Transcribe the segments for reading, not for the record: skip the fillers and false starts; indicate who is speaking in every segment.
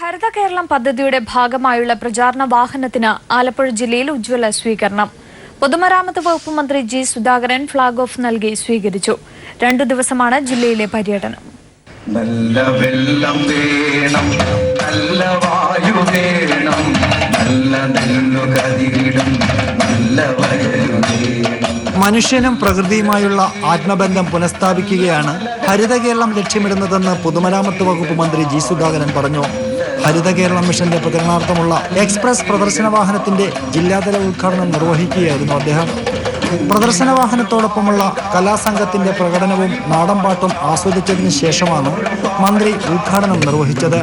Speaker 1: ഹരിത കേരളം പദ്ധതിയുടെ ഭാഗമായുള്ള പ്രചാരണ വാഹനത്തിന് ആലപ്പുഴ ജില്ലയിൽ ഉജ്ജ്വല സ്വീകരണം. പൊതുമരാമത്ത് വകുപ്പ് മന്ത്രി ജി സുധാകരൻ ഫ്ളാഗ് ഓഫ് നൽകി സ്വീകരിച്ചു. 2 ദിവസമാണ് ജില്ലയിലെ പര്യടനം.
Speaker 2: നല്ല വെള്ളം വേണം, നല്ല വായു വേണം, നല്ല നെല്ലു കതിരിടും, നല്ല വയലു വേണം.
Speaker 3: മനുഷ്യനും പ്രകൃതിയുമായുള്ള ആത്മബന്ധം പുനഃസ്ഥാപിക്കുകയാണ് ഹരിത കേരളം ലക്ഷ്യമിടുന്നതെന്ന് പൊതുമരാമത്ത് വകുപ്പ് മന്ത്രി ജി സുധാകരൻ പറഞ്ഞു. ഹരിത കേരളം മിഷന്റെ പ്രചരണാർത്ഥമുള്ള എക്സ്പ്രസ് പ്രദർശന വാഹനത്തിന്റെ ജില്ലാതല ഉദ്ഘാടനം നിർവഹിക്കുകയായിരുന്നു അദ്ദേഹം. പ്രദർശന വാഹനത്തോടൊപ്പമുള്ള കലാസംഘത്തിന്റെ പ്രകടനവും നാടൻപാട്ടും ആസ്വദിച്ചതിന് ശേഷമാണ് മന്ത്രി ഉദ്ഘാടനം നിർവഹിച്ചത്.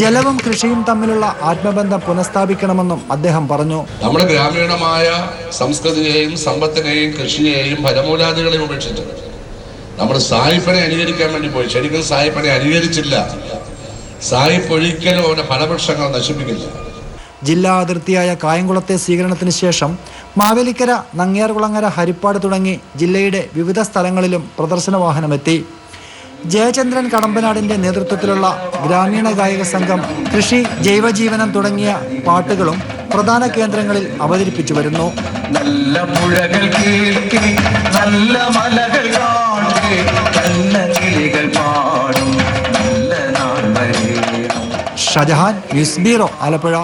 Speaker 3: ജലവും കൃഷിയും തമ്മിലുള്ള ആത്മബന്ധം പുനഃസ്ഥാപിക്കണമെന്നും അദ്ദേഹം പറഞ്ഞു.
Speaker 4: നമ്മുടെ ഗ്രാമീണമായ സംസ്കൃതിയെയും സമ്പത്തിനെയും കൃഷിയെയും ഫലമൂലാദികളെയും ഉപേക്ഷിച്ച് നമ്മൾ സായിപ്പനെ അനുകരിക്കാൻ വേണ്ടി പോയി. ശരിക്കും സായിപ്പനെ അനുകരിച്ചില്ല. സായിപ്പ് ഒരിക്കലും അവന്റെ ഫലവൃക്ഷങ്ങൾ നശിപ്പിക്കില്ല.
Speaker 3: ജില്ലാ അതിർത്തിയായ കായംകുളത്തെ സ്വീകരണത്തിന് ശേഷം മാവേലിക്കര, നങ്ങ്യാർകുളങ്ങര, ഹരിപ്പാട് തുടങ്ങി ജില്ലയുടെ വിവിധ സ്ഥലങ്ങളിലും പ്രദർശന വാഹനമെത്തി. ജയചന്ദ്രൻ കടമ്പനാടിന്റെ നേതൃത്വത്തിലുള്ള ഗ്രാമീണ ഗായക സംഘം കൃഷി, ജൈവജീവനം തുടങ്ങിയ പാട്ടുകളും പ്രധാന കേന്ദ്രങ്ങളിൽ അവതരിപ്പിച്ചു വരുന്നു.
Speaker 2: നല്ല പുഴകൾ കേൾക്കെ, നല്ല മലകൾ കാണെ, നല്ല കിളികൾ പാടും, നല്ല നാൾ വരെ.
Speaker 3: Shajahan, news bureau, Alappuzha.